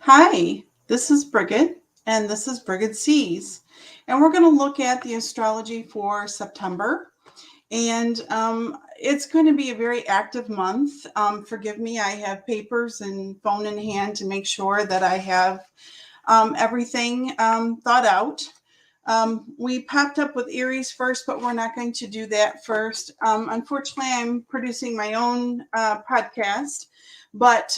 Hi, this is Brighid, and this is Brighid Sees. And we're going to look at the astrology for September. And it's going to be a very active month. Forgive me, I have papers and phone in hand to make sure that I have everything thought out. We popped up with Aries first, but we're not going to do that first. Unfortunately, I'm producing my own podcast, but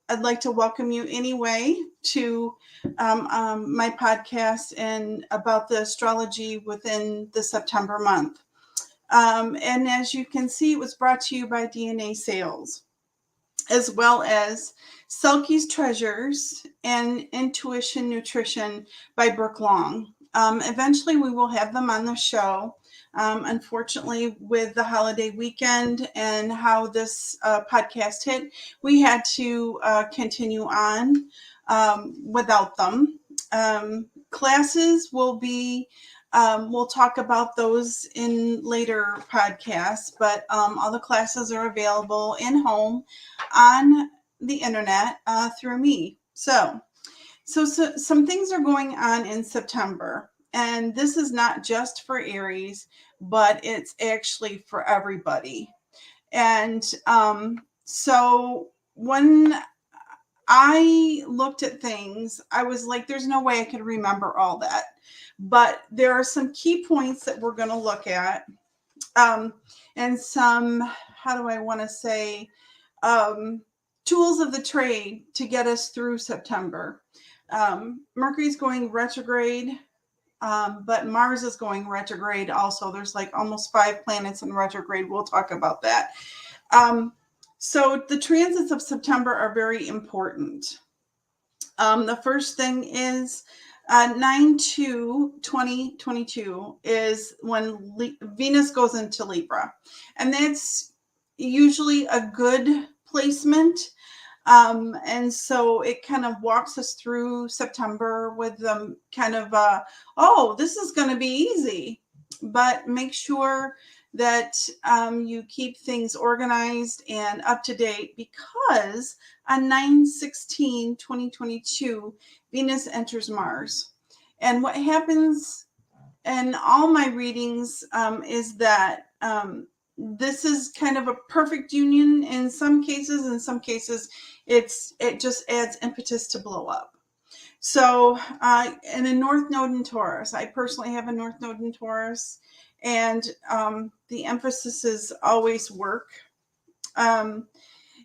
I'd like to welcome you anyway to my podcast and about the astrology within the September month. And as you can see, it was brought to you by DNA Sales, as well as Selkie's Treasures and Intuition Nutrition by Brooke Long. Eventually, we will have them on the show. Unfortunately, with the holiday weekend and how this podcast hit, we had to continue on without them. Classes will be we'll talk about those in later podcasts, but all the classes are available in home on the internet through me. So some things are going on in September, and this is not just for Aries, but it's actually for everybody. And so when I looked at things, I was like, there's no way I could remember all that. But there are some key points that we're going to look at. And some, how do I want to say, tools of the trade to get us through September. Mercury's going retrograde, but Mars is going retrograde also. There's like almost 5 planets in retrograde. We'll talk about that. So the transits of September are very important. The first thing is 9/2/2022 is when Venus goes into Libra. And that's usually a good placement. And so it kind of walks us through September with kind of, oh, this is going to be easy. But make sure that you keep things organized and up to date, because on 9/16/2022, Venus enters Mars. And what happens in all my readings is that this is kind of a perfect union in some cases. In some cases, it just adds impetus to blow up. So, and a North Node in Taurus. I personally have a North Node in Taurus, and the emphasis is always work.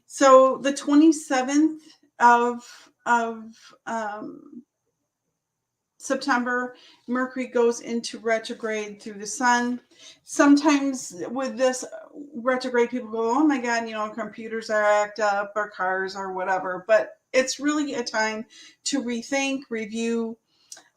So the 27th of September, Mercury goes into retrograde through the sun. Sometimes with this retrograde, people go, oh my God, computers are act up or cars or whatever. But it's really a time to rethink, review.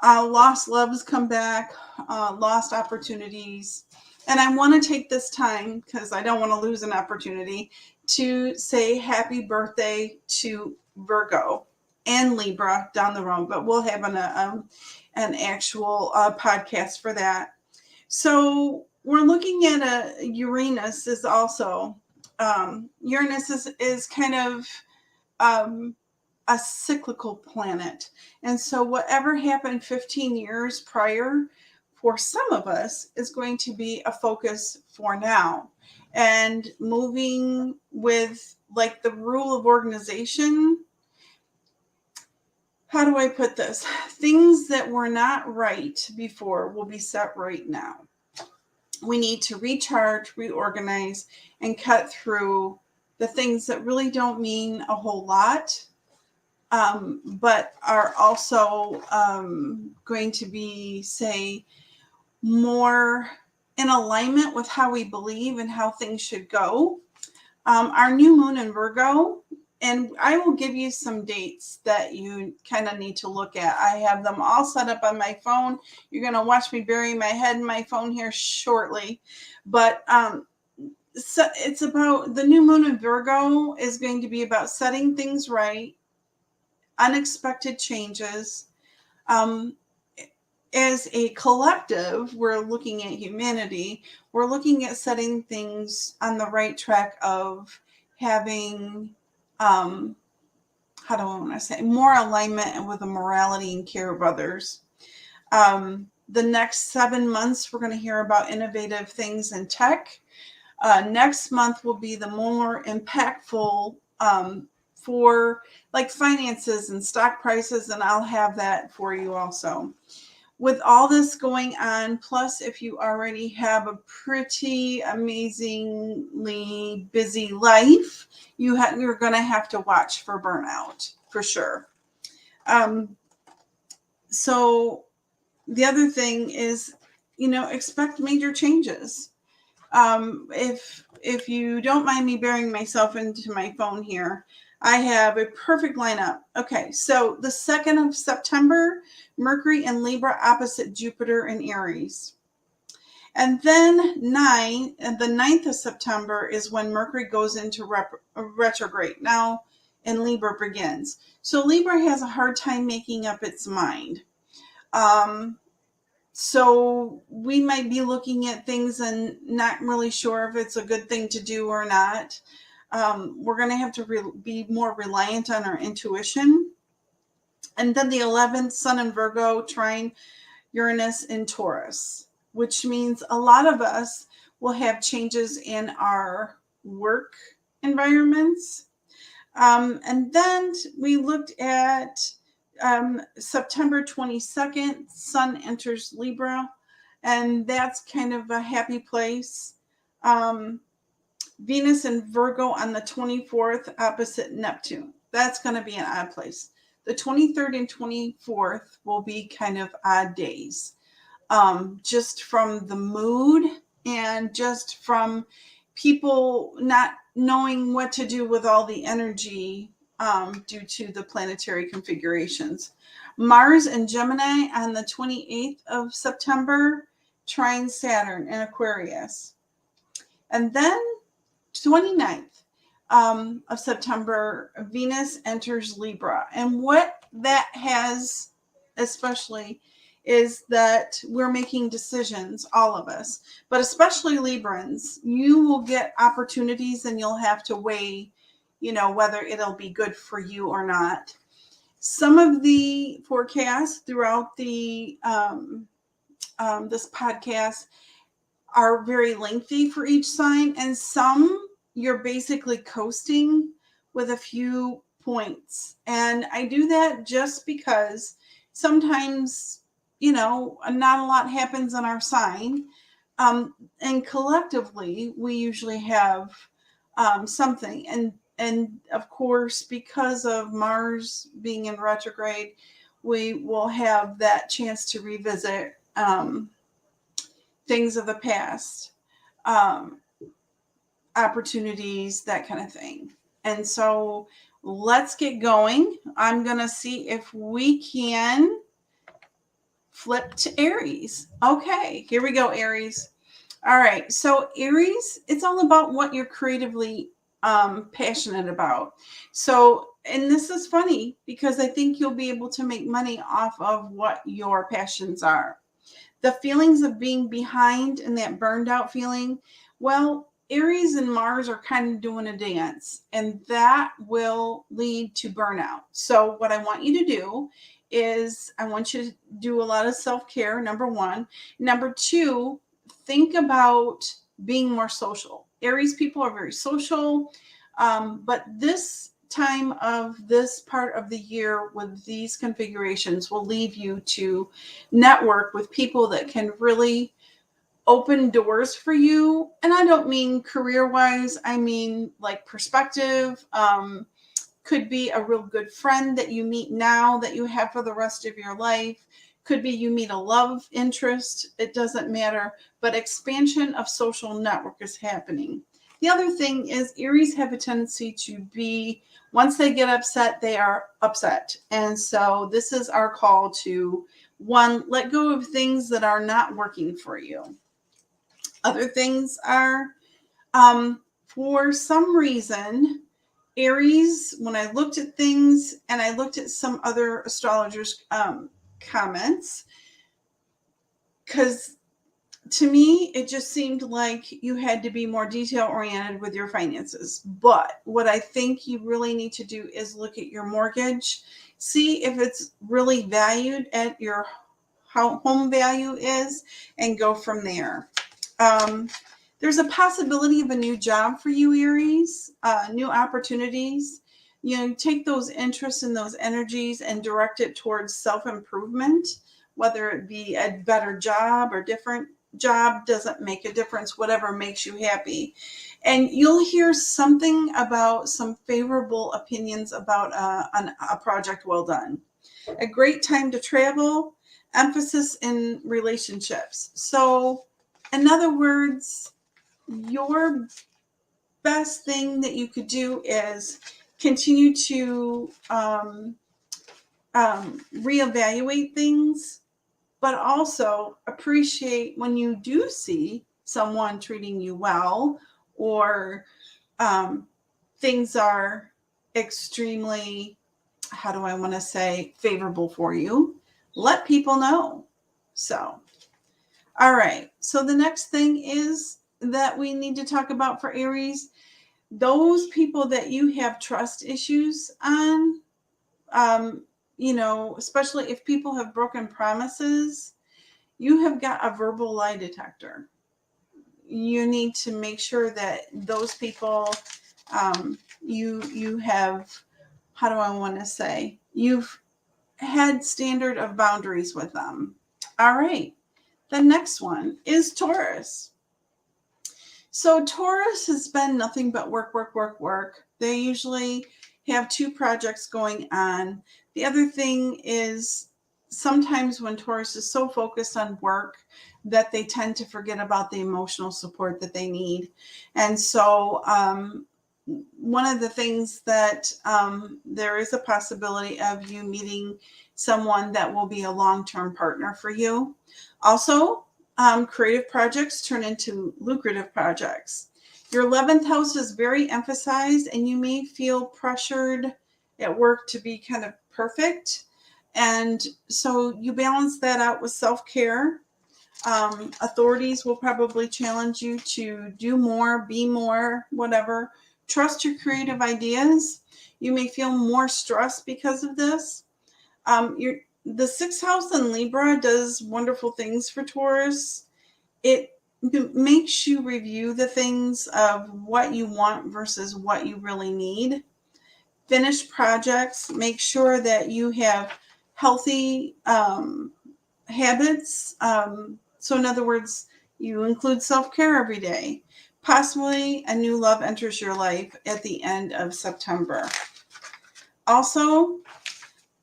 Lost loves come back, lost opportunities. And I want to take this time, because I don't want to lose an opportunity, to say happy birthday to Virgo and Libra down the road. But we'll have an actual podcast for that. So we're looking at Uranus is also, Uranus is kind of a cyclical planet. And so whatever happened 15 years prior, for some of us, is going to be a focus for now. And moving with like the rule of organization. How do I put this? Things that were not right before will be set right now. We need to recharge, reorganize, and cut through the things that really don't mean a whole lot, but are also going to be, say, more in alignment with how we believe and how things should go. Our new moon in Virgo, and I will give you some dates that you kind of need to look at. I have them all set up on my phone. You're going to watch me bury my head in my phone here shortly. But so it's about the new moon in Virgo is going to be about setting things right, unexpected changes. As a collective, we're looking at humanity. We're looking at setting things on the right track of having how do I want to say, more alignment and with the morality and care of others. The next 7 months, we're going to hear about innovative things in tech. Next month will be the more impactful for like finances and stock prices, and I'll have that for you also. With all this going on, plus if you already have a pretty amazingly busy life, you're going to have to watch for burnout for sure. So the other thing is, expect major changes. If you don't mind me bearing myself into my phone here, I have a perfect lineup. Okay, so the 2nd of September, Mercury in Libra opposite Jupiter in Aries. And then the 9th of September is when Mercury goes into retrograde. Now, and Libra begins. So Libra has a hard time making up its mind. So we might be looking at things and not really sure if it's a good thing to do or not. We're going to have to be more reliant on our intuition. And then the 11th, Sun in Virgo, trine Uranus in Taurus, which means a lot of us will have changes in our work environments. And then we looked at September 22nd, Sun enters Libra, and that's kind of a happy place. Venus in Virgo on the 24th, opposite Neptune. That's going to be an odd place. The 23rd and 24th will be kind of odd days, just from the mood and just from people not knowing what to do with all the energy due to the planetary configurations. Mars and Gemini on the 28th of September, trine Saturn in Aquarius. And then 29th of September, Venus enters Libra. And what that has especially is that we're making decisions, all of us, but especially Librans. You will get opportunities and you'll have to weigh, whether it'll be good for you or not. Some of the forecasts throughout the this podcast are very lengthy for each sign, and some you're basically coasting with a few points. And I do that just because sometimes, not a lot happens in our sign. And collectively, we usually have something. And of course, because of Mars being in retrograde, we will have that chance to revisit things of the past, opportunities, that kind of thing. And so let's get going. I'm going to see if we can flip to Aries. Okay, here we go, Aries. All right, so Aries, it's all about what you're creatively passionate about. So, and this is funny because I think you'll be able to make money off of what your passions are. The feelings of being behind and that burned out feeling, well, Aries and Mars are kind of doing a dance, and that will lead to burnout. So what I want you to do is I want you to do a lot of self-care, number one. Number two, think about being more social. Aries people are very social, but this time of this part of the year with these configurations will leave you to network with people that can really open doors for you. And I don't mean career-wise, I mean like perspective. Could be a real good friend that you meet now that you have for the rest of your life. Could be you meet a love interest. It doesn't matter. But expansion of social network is happening. The other thing is Aries have a tendency to be, once they get upset, they are upset. And so this is our call to, one, let go of things that are not working for you. Other things are, for some reason, Aries, when I looked at things and I looked at some other astrologers' comments, because to me, it just seemed like you had to be more detail oriented with your finances. But what I think you really need to do is look at your mortgage, see if it's really valued at your how home value is, and go from there. Um, there's a possibility of a new job for you, Aries, new opportunities. You know, take those interests and those energies and direct it towards self improvement, whether it be a better job or different job, doesn't make a difference, whatever makes you happy. And you'll hear something about some favorable opinions about a project well done. A great time to travel, emphasis in relationships. So, in other words, your best thing that you could do is continue to reevaluate things, but also appreciate when you do see someone treating you well, or um, things are extremely, how do I want to say, favorable for you. Let people know. So, all right. So the next thing is that we need to talk about for Aries, those people that you have trust issues on, um, especially if people have broken promises, you have got a verbal lie detector. You need to make sure that those people, you have, how do I want to say, you've had standard of boundaries with them. All right. The next one is Taurus. So Taurus has been nothing but work, work, work, work. They usually have two projects going on. The other thing is sometimes when Taurus is so focused on work that they tend to forget about the emotional support that they need. And so one of the things that there is a possibility of you meeting someone that will be a long-term partner for you. Also, creative projects turn into lucrative projects. Your 11th house is very emphasized, and you may feel pressured at work to be kind of perfect. And so you balance that out with self-care. Authorities will probably challenge you to do more, be more, whatever. Trust your creative ideas. You may feel more stress because of this. The sixth house in Libra does wonderful things for Taurus. It makes you review the things of what you want versus what you really need. Finish projects. Make sure that you have healthy habits. So, in other words, you include self care every day. Possibly a new love enters your life at the end of September. Also,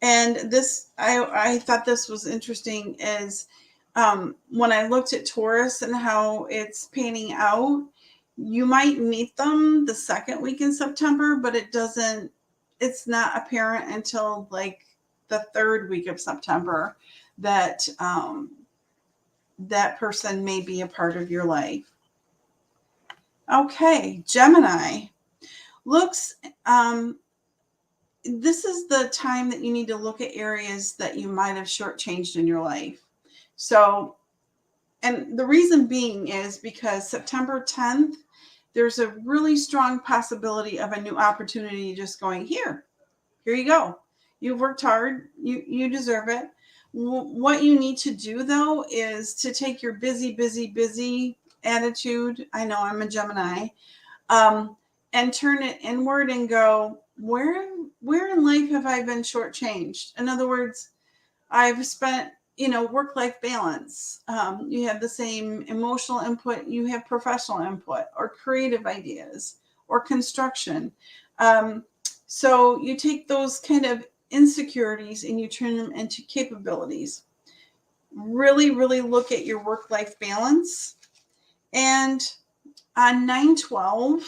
and this, I thought this was interesting, is when I looked at Taurus and how it's panning out, you might meet them the second week in September, but it's not apparent until like the third week of September that that person may be a part of your life. Okay, Gemini looks, this is the time that you need to look at areas that you might have shortchanged in your life. So, and the reason being is because September 10th, there's a really strong possibility of a new opportunity just going, here you go. You've worked hard. You deserve it. What you need to do, though, is to take your busy, busy, busy attitude. I know I'm a Gemini. And turn it inward and go, where in life have I been shortchanged? In other words, I've spent, work-life balance. You have the same emotional input, you have professional input or creative ideas or construction. So you take those kind of insecurities and you turn them into capabilities. Really, really look at your work-life balance. And on 9/12,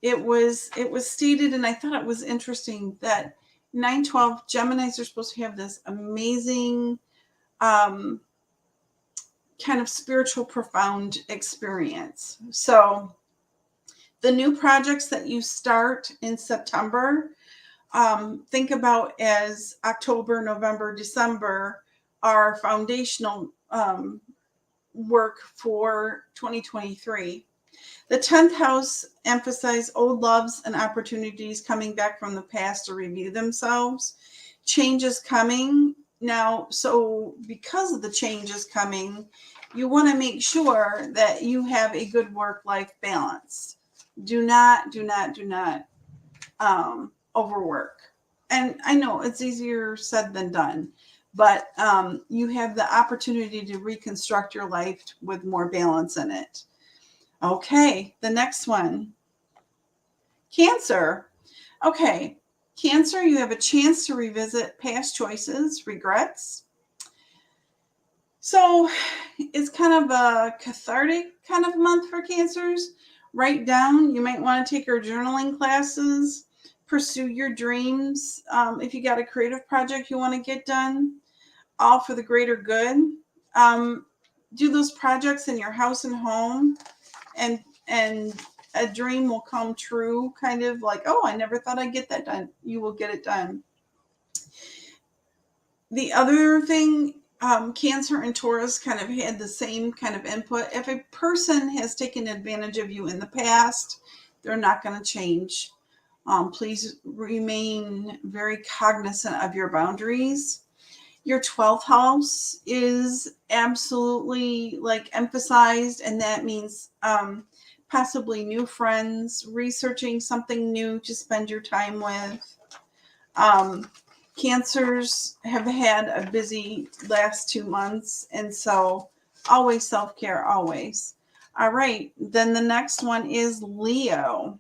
it was stated, and I thought it was interesting, that 9/12 Geminis are supposed to have this amazing kind of spiritual profound experience. So the new projects that you start in September, think about as October, November, December are foundational work for 2023. The 10th house emphasizes old loves and opportunities coming back from the past to review themselves. Change is coming now. So because of the changes coming, you want to make sure that you have a good work-life balance. Do not overwork. And I know it's easier said than done, but you have the opportunity to reconstruct your life with more balance in it. Okay, the next one. Cancer. Okay, Cancer, you have a chance to revisit past choices, regrets. So it's kind of a cathartic kind of month for Cancers. Write down. You might want to take your journaling classes, pursue your dreams. If you got a creative project you want to get done, all for the greater good. Do those projects in your house and home, and a dream will come true, kind of like, oh, I never thought I'd get that done. You will get it done. The other thing, Cancer and Taurus kind of had the same kind of input. If a person has taken advantage of you in the past, they're not going to change. Please remain very cognizant of your boundaries. Your 12th house is absolutely like emphasized, and that means possibly new friends, researching something new to spend your time with. Cancers have had a busy last 2 months, and so always self-care, always. All right, then the next one is Leo.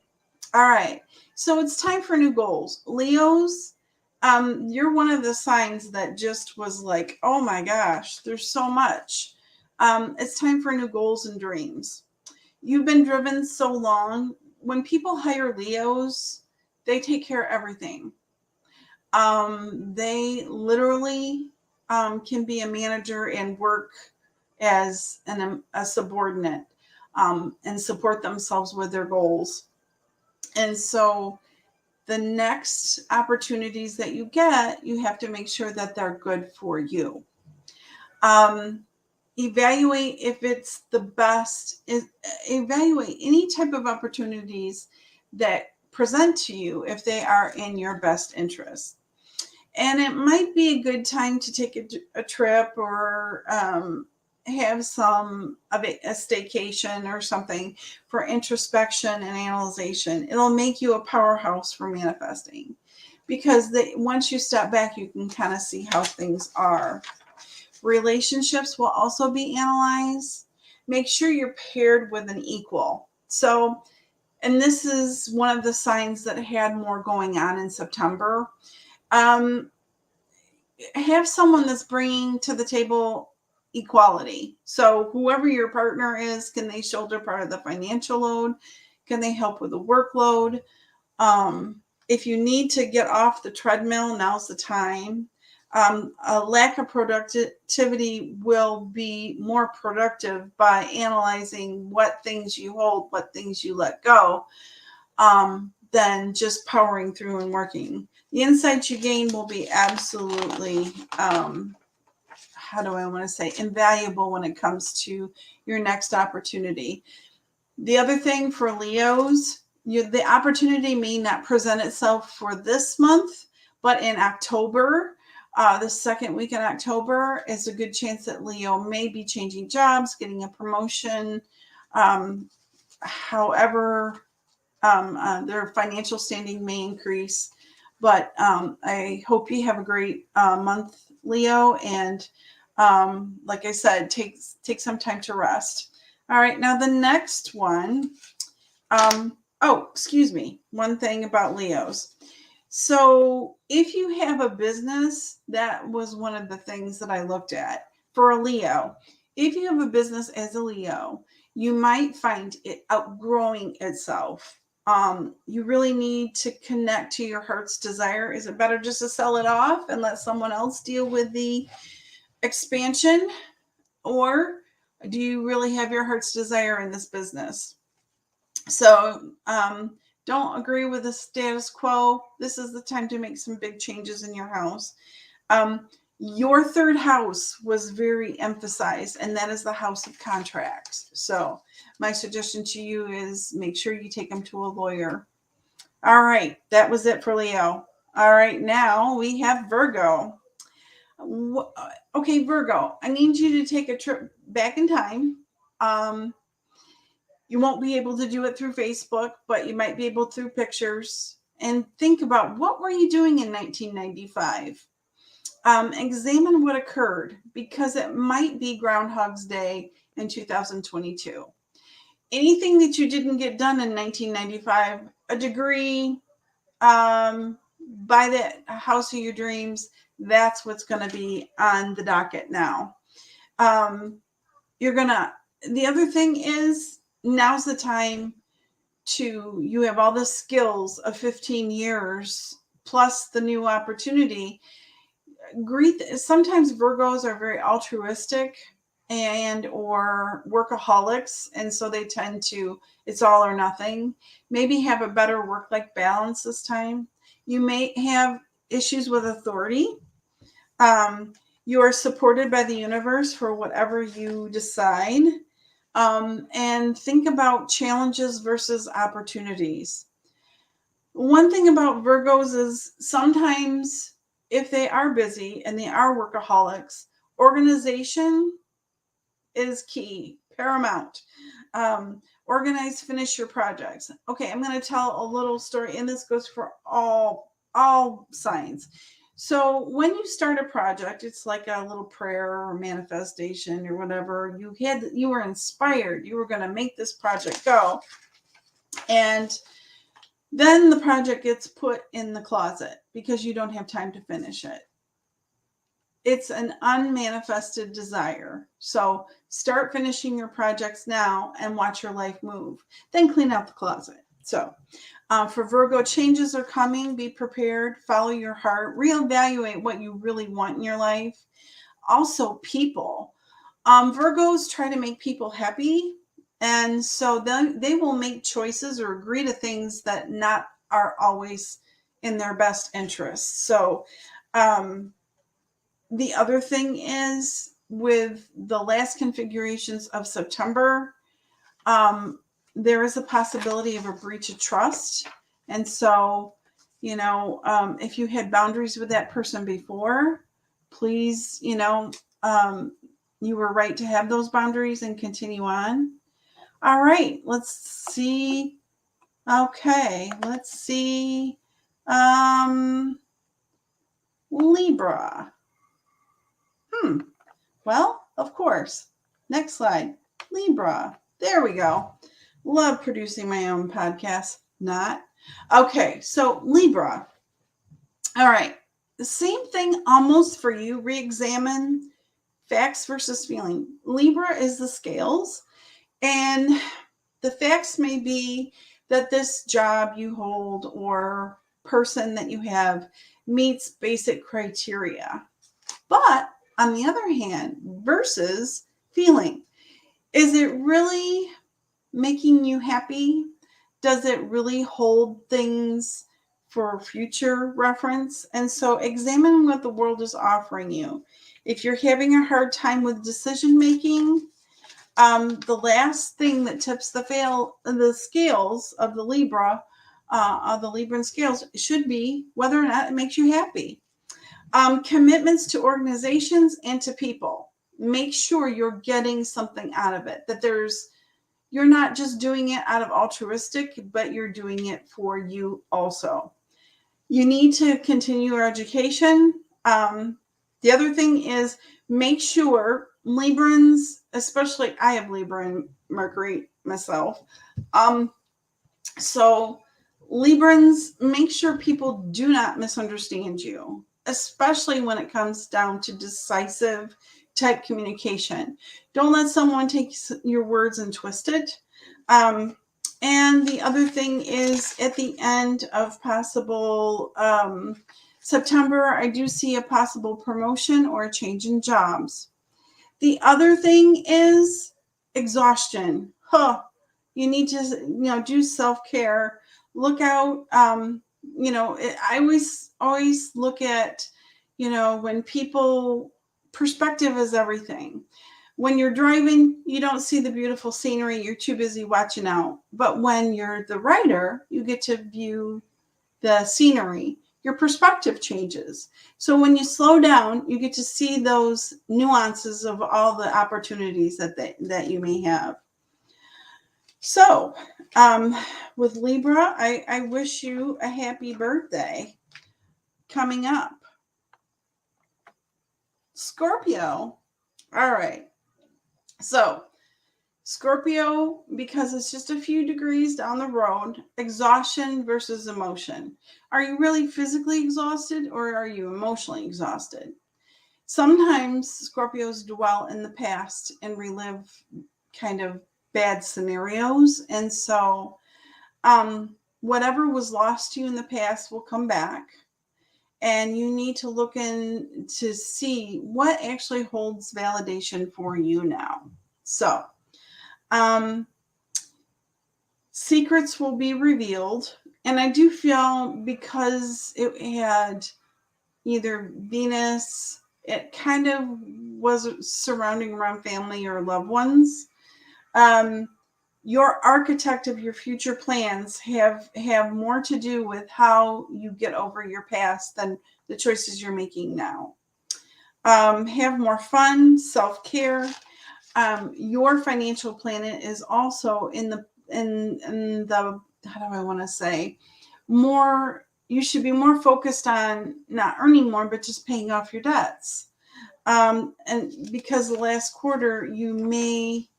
All right, so it's time for new goals. Leos, you're one of the signs that just was like, oh my gosh, there's so much. It's time for new goals and dreams. You've been driven so long. When people hire Leos, they take care of everything. They literally can be a manager and work as a subordinate and support themselves with their goals. And so the next opportunities that you get, you have to make sure that they're good for you. Evaluate if it's the best. Evaluate any type of opportunities that present to you if they are in your best interest. And it might be a good time to take a trip or have some of a staycation or something for introspection and analyzation. It'll make you a powerhouse for manifesting, because once you step back, you can kind of see how things are. Relationships will also be analyzed. Make sure you're paired with an equal. So, and this is one of the signs that had more going on in September. Have someone that's bringing to the table equality. So whoever your partner is, can they shoulder part of the financial load? Can they help with the workload? If you need to get off the treadmill, now's the time. A lack of productivity will be more productive by analyzing what things you hold, what things you let go, than just powering through and working. The insights you gain will be absolutely, invaluable when it comes to your next opportunity. The other thing for Leos, the opportunity may not present itself for this month, but in October, the second week in October is a good chance that Leo may be changing jobs, getting a promotion. However, their financial standing may increase. But I hope you have a great month, Leo. And like I said, take some time to rest. All right, now the next one. One thing about Leos. So if you have a business, that was one of the things that I looked at for a Leo. If you have a business as a Leo, you might find it outgrowing itself. You really need to connect to your heart's desire. Is it better just to sell it off and let someone else deal with the expansion? Or do you really have your heart's desire in this business? So don't agree with the status quo. This is the time to make some big changes in your house. Your third house was very emphasized, and that is the house of contracts. So my suggestion to you is make sure you take them to a lawyer. All right, that was it for Leo. All right, now we have Virgo. Okay, Virgo, I need you to take a trip back in time. You won't be able to do it through Facebook, but you might be able through pictures. And think about, what were you doing in 1995? Examine what occurred, because it might be Groundhog's Day in 2022. Anything that you didn't get done in 1995, a degree, buy the house of your dreams, that's what's going to be on the docket now. The other thing is, now's the time you have all the skills of 15 years plus the new opportunity. Sometimes Virgos are very altruistic and or workaholics, and so they tend to, it's all or nothing. Maybe have a better work-life balance this time. You may have issues with authority. You are supported by the universe for whatever you decide. And think about challenges versus opportunities. One thing about Virgos is sometimes, if they are busy and they are workaholics, organization is key, paramount. Organize, finish your projects. Okay, I'm going to tell a little story, and this goes for all signs. So when you start a project, it's like a little prayer or manifestation or whatever. You were inspired. You were going to make this project go. And then the project gets put in the closet because you don't have time to finish it. It's an unmanifested desire. So start finishing your projects now and watch your life move. Then clean out the closet. So for Virgo, changes are coming. Be prepared. Follow your heart. Reevaluate what you really want in your life. Also, people. Virgos try to make people happy. And so then they will make choices or agree to things that not are always in their best interests. So the other thing is, with the last configurations of September, there is a possibility of a breach of trust. And so, if you had boundaries with that person before, please, you were right to have those boundaries and continue on. All right, let's see. Okay, let's see. Libra. Well, of course. Next slide. Libra. There we go. Love producing my own podcast. Not. Okay, so Libra. All right. The same thing almost for you. Re-examine facts versus feeling. Libra is the scales. And the facts may be that this job you hold or person that you have meets basic criteria. But on the other hand, versus feeling, is it really making you happy? Does it really hold things for future reference? And so examine what the world is offering you. If you're having a hard time with decision making, the last thing that tips the scales of the Libra, of the Libran scales, should be whether or not it makes you happy. Commitments to organizations and to people. Make sure you're getting something out of it, that you're not just doing it out of altruistic, but you're doing it for you also. You need to continue your education. The other thing is, make sure Librans, especially I have Libra and Mercury myself. So Librans, make sure people do not misunderstand you, especially when it comes down to decisive type communication. Don't let someone take your words and twist it. And the other thing is, at the end of possible September, I do see a possible promotion or a change in jobs. The other thing is exhaustion. You need to, do self-care. Look out. I always look at, when perspective is everything. When you're driving, you don't see the beautiful scenery. You're too busy watching out. But when you're the writer, you get to view the scenery. Your perspective changes. So when you slow down, you get to see those nuances of all the opportunities that you may have. So with Libra, I wish you a happy birthday coming up. Scorpio. All right. So Scorpio, because it's just a few degrees down the road, exhaustion versus emotion. Are you really physically exhausted or are you emotionally exhausted? Sometimes Scorpios dwell in the past and relive kind of bad scenarios. And so whatever was lost to you in the past will come back. And you need to look in to see what actually holds validation for you now. So secrets will be revealed. And I do feel because it had either Venus, it kind of was surrounding around family or loved ones. Your architect of your future plans have more to do with how you get over your past than the choices you're making now. Have more fun, self-care. Your financial planet is also in the how do I want to say, more, you should be more focused on not earning more, but just paying off your debts. And because the last quarter, you may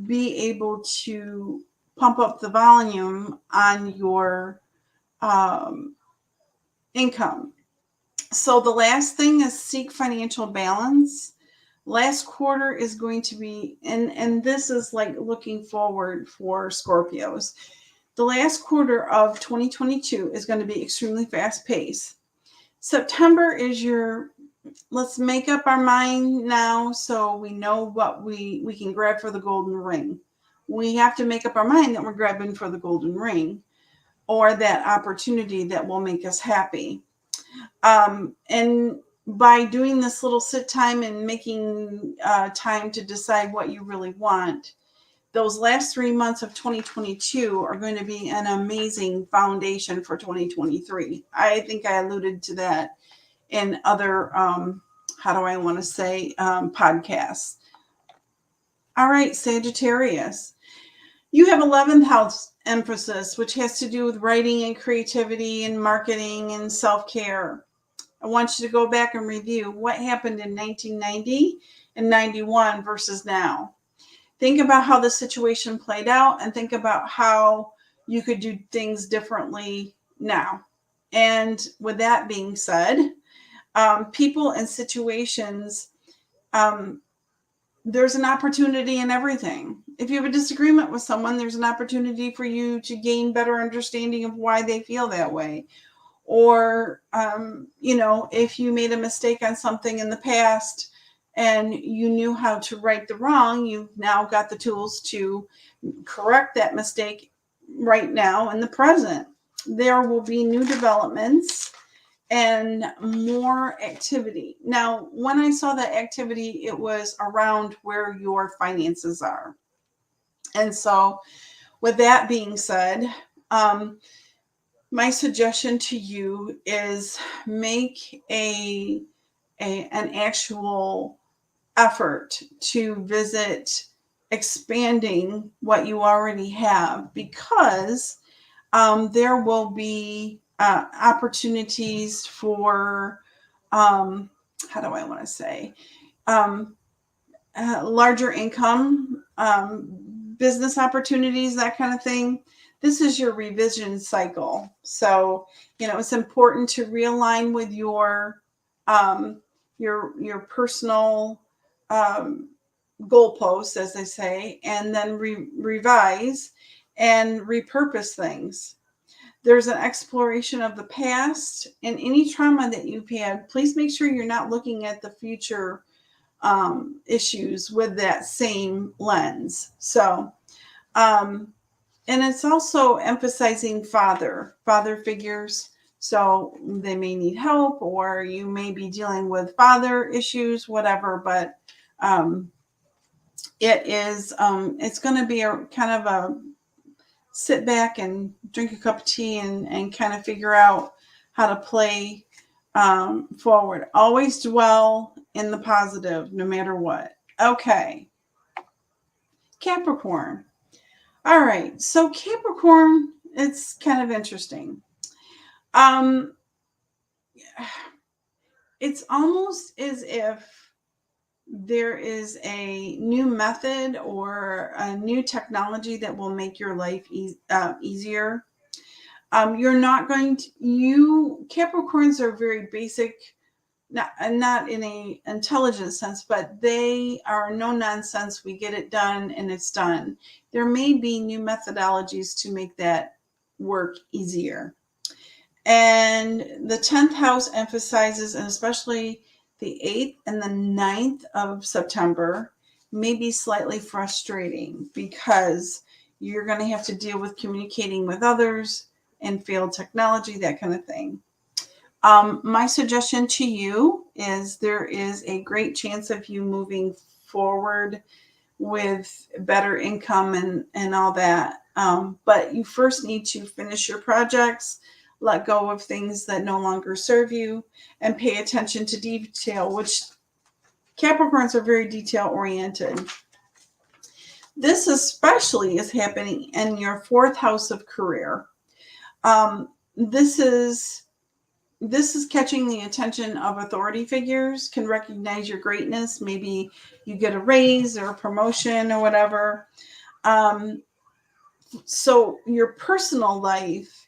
be able to pump up the volume on your income. So the last thing is seek financial balance. Last quarter is going to be, and this is like looking forward for Scorpios. The last quarter of 2022 is going to be extremely fast paced. September is let's make up our mind now so we know what we can grab for the golden ring. We have to make up our mind that we're grabbing for the golden ring or that opportunity that will make us happy. And by doing this little sit time and making time to decide what you really want, those last 3 months of 2022 are going to be an amazing foundation for 2023. I think I alluded to that in other, podcasts. All right, Sagittarius. You have 11th house emphasis, which has to do with writing and creativity and marketing and self-care. I want you to go back and review what happened in 1990 and 91 versus now. Think about how the situation played out and think about how you could do things differently now. And with that being said, people and situations, there's an opportunity in everything. If you have a disagreement with someone, there's an opportunity for you to gain better understanding of why they feel that way. Or, if you made a mistake on something in the past and you knew how to right the wrong, you've now got the tools to correct that mistake right now in the present. There will be new developments and more activity. Now, when I saw that activity, it was around where your finances are. And so with that being said, my suggestion to you is make an actual effort to visit expanding what you already have, because there will be opportunities for, larger income, business opportunities, that kind of thing. This is your revision cycle. So, it's important to realign with your personal goalposts, as they say, and then revise and repurpose things. There's an exploration of the past and any trauma that you've had. Please make sure you're not looking at the future issues with that same lens. So, and it's also emphasizing father figures. So they may need help, or you may be dealing with father issues, whatever. But it's going to be a kind of a sit back and drink a cup of tea and kind of figure out how to play forward. Always dwell in the positive, no matter what. Okay. Capricorn. All right. So Capricorn, it's kind of interesting. It's almost as if there is a new method or a new technology that will make your life easier. You're not going to, Capricorns are very basic, not in a intelligent sense, but they are no nonsense. We get it done and it's done. There may be new methodologies to make that work easier. And the 10th house emphasizes, and especially the 8th and the 9th of September, may be slightly frustrating because you're going to have to deal with communicating with others and failed technology, that kind of thing. My suggestion to you is there is a great chance of you moving forward with better income and all that. But you first need to finish your projects, let go of things that no longer serve you, and pay attention to detail, which Capricorns are very detail oriented. This especially is happening in your 4th house of career. This is catching the attention of authority figures, can recognize your greatness. Maybe you get a raise or a promotion or whatever. So your personal life,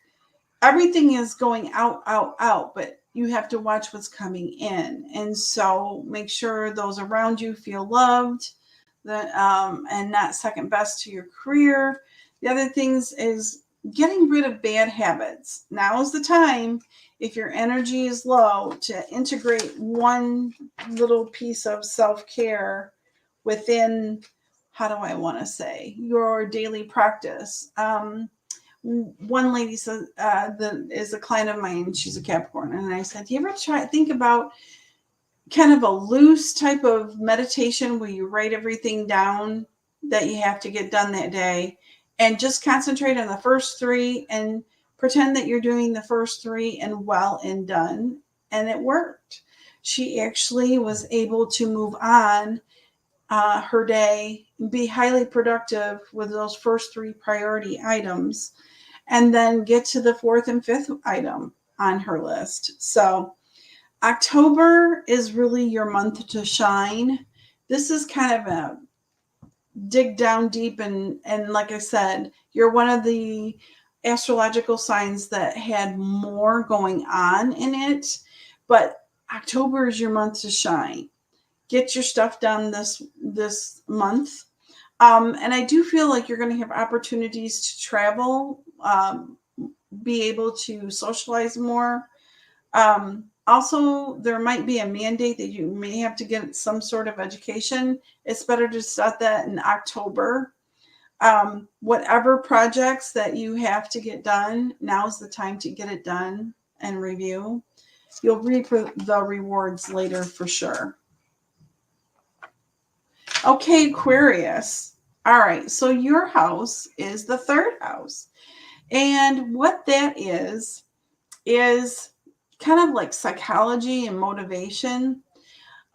everything is going out, but you have to watch what's coming in. And so make sure those around you feel loved, and not second best to your career. The other things is getting rid of bad habits. Now is the time, if your energy is low, to integrate one little piece of self-care within, how do I want to say, your daily practice. One lady said, that is a client of mine, she's a Capricorn, and I said, do you ever think about kind of a loose type of meditation where you write everything down that you have to get done that day and just concentrate on the first 3 and pretend that you're doing the first 3 and well and done? And it worked. She actually was able to move on her day, be highly productive with those first 3 priority items, and then get to the 4th and 5th item on her list. So October is really your month to shine. This is kind of a dig down deep, and like I said, you're one of the astrological signs that had more going on in it, but October is your month to shine. Get your stuff done this month. And I do feel like you're going to have opportunities to travel, be able to socialize more. Also, there might be a mandate that you may have to get some sort of education. It's better to start that in October. Whatever projects that you have to get done, now's the time to get it done and review. You'll reap the rewards later for sure. Okay, Aquarius. All right, so your house is the 3rd house. And what that is kind of like psychology and motivation.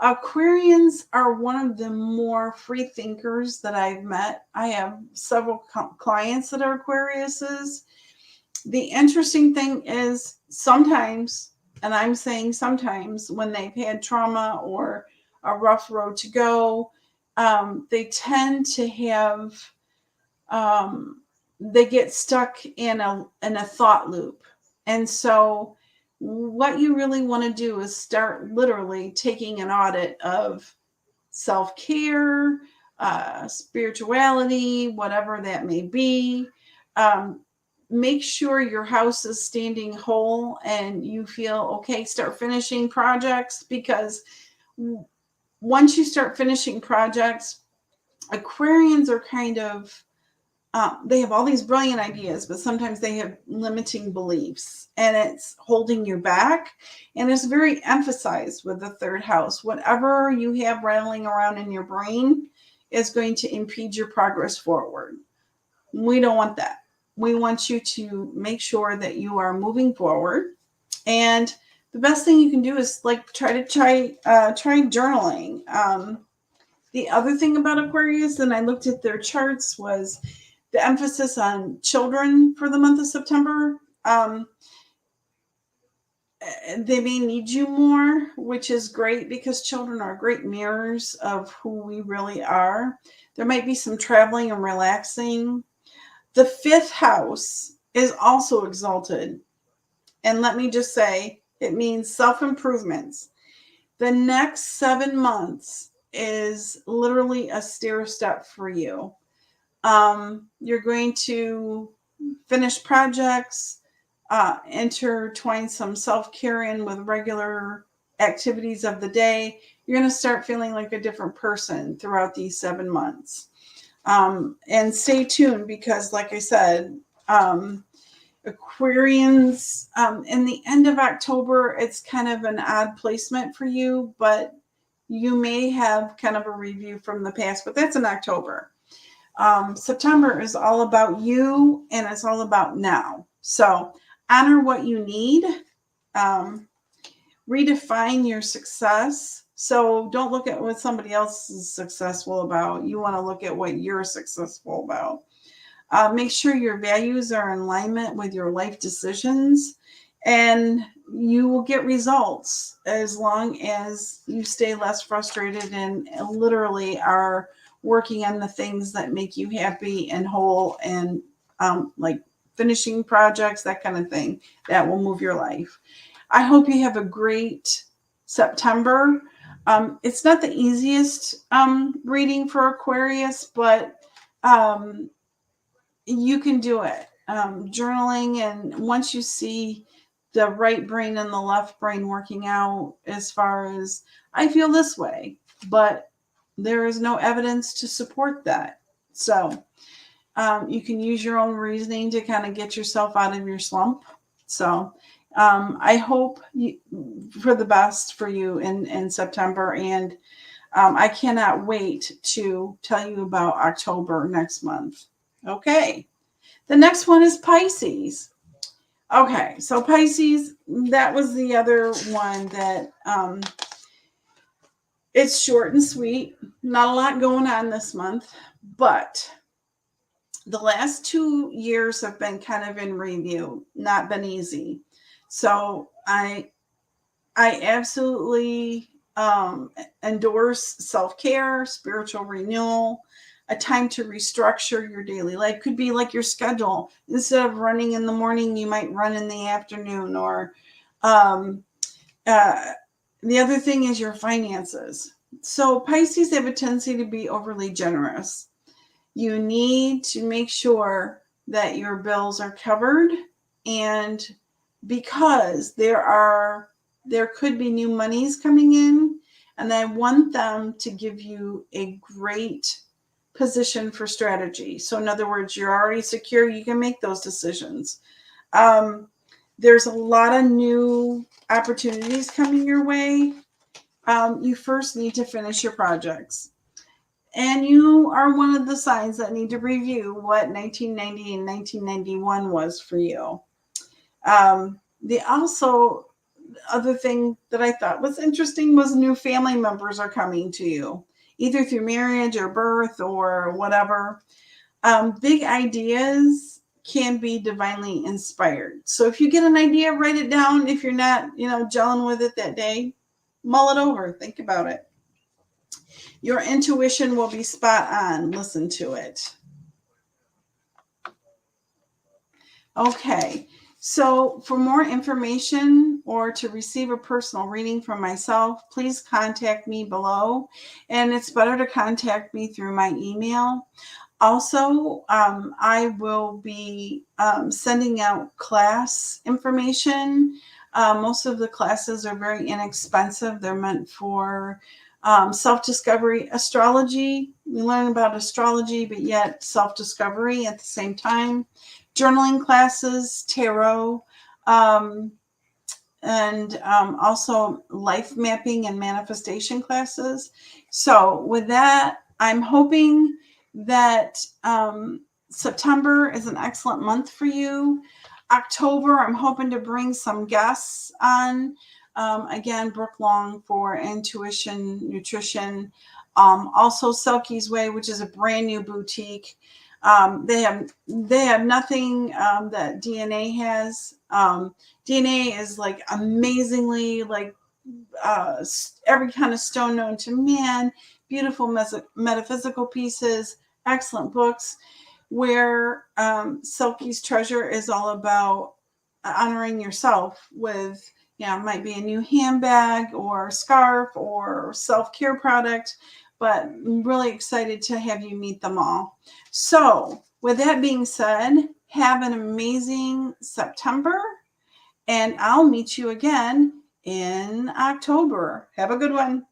Aquarians are one of the more free thinkers that I've met. I have several clients that are Aquariuses. The interesting thing is sometimes, and I'm saying sometimes, when they've had trauma or a rough road to go, they tend to have, they get stuck in a thought loop. And so what you really want to do is start literally taking an audit of self-care, spirituality, whatever that may be. Make sure your house is standing whole and you feel okay. Start finishing projects, because once you start finishing projects, Aquarians are kind of they have all these brilliant ideas, but sometimes they have limiting beliefs and it's holding you back. And it's very emphasized with the third house. Whatever you have rattling around in your brain is going to impede your progress forward. We don't want that. We want you to make sure that you are moving forward. And the best thing you can do is like try journaling. The other thing about Aquarius, and I looked at their charts, was the emphasis on children for the month of September. They may need you more, which is great because children are great mirrors of who we really are. There might be some traveling and relaxing. The fifth house is also exalted. And let me just say, it means self-improvements. The next 7 months is literally a stair step for you. You're going to finish projects, intertwine some self-care in with regular activities of the day. You're going to start feeling like a different person throughout these 7 months. And stay tuned because, like I said, Aquarians, in the end of October, it's kind of an odd placement for you, but you may have kind of a review from the past, but that's in October. September is all about you and it's all about now. So honor what you need. Redefine your success. So don't look at what somebody else is successful about. You want to look at what you're successful about. Make sure your values are in alignment with your life decisions, and you will get results as long as you stay less frustrated and literally are working on the things that make you happy and whole, and like finishing projects, that kind of thing that will move your life. I hope you have a great September. It's not the easiest reading for Aquarius, but you can do it. Journaling, and once you see the right brain and the left brain working out, as far as I feel this way, but there is no evidence to support that. So you can use your own reasoning to kind of get yourself out of your slump. So I hope for the best for you in September, and I cannot wait to tell you about October next month. Okay. The next one is Pisces. Okay, so Pisces, that was the other one that it's short and sweet. Not a lot going on this month, but the last 2 years have been kind of in review, not been easy. So I absolutely endorse self-care, spiritual renewal, a time to restructure your daily life. Could be like your schedule. Instead of running in the morning, you might run in the afternoon. Or the other thing is your finances. So Pisces have a tendency to be overly generous. You need to make sure that your bills are covered, and because there could be new monies coming in, and I want them to give you a great position for strategy. So in other words, you're already secure. You can make those decisions. There's a lot of new opportunities coming your way. You first need to finish your projects. And you are one of the signs that need to review what 1990 and 1991 was for you. The other thing that I thought was interesting was new family members are coming to you, either through marriage or birth or whatever. Big ideas can be divinely inspired. So if you get an idea, write it down. If you're not, gelling with it that day, mull it over. Think about it. Your intuition will be spot on. Listen to it. Okay. So for more information or to receive a personal reading from myself, please contact me below. And it's better to contact me through my email. Also, I will be sending out class information. Most of the classes are very inexpensive. They're meant for self-discovery, astrology. We learn about astrology, but yet self-discovery at the same time. Journaling classes, tarot, and also life mapping and manifestation classes. So with that, I'm hoping that September is an excellent month for you. October, I'm hoping to bring some guests on. Again, Brooke Long for Intuition Nutrition. Also Selkie's Way, which is a brand new boutique. They have nothing that DNA has. DNA is like amazingly like every kind of stone known to man, beautiful metaphysical pieces, excellent books, where Silky's Treasure is all about honoring yourself with, it might be a new handbag or scarf or self-care product, but I'm really excited to have you meet them all. So with that being said, have an amazing September, and I'll meet you again in October. Have a good one.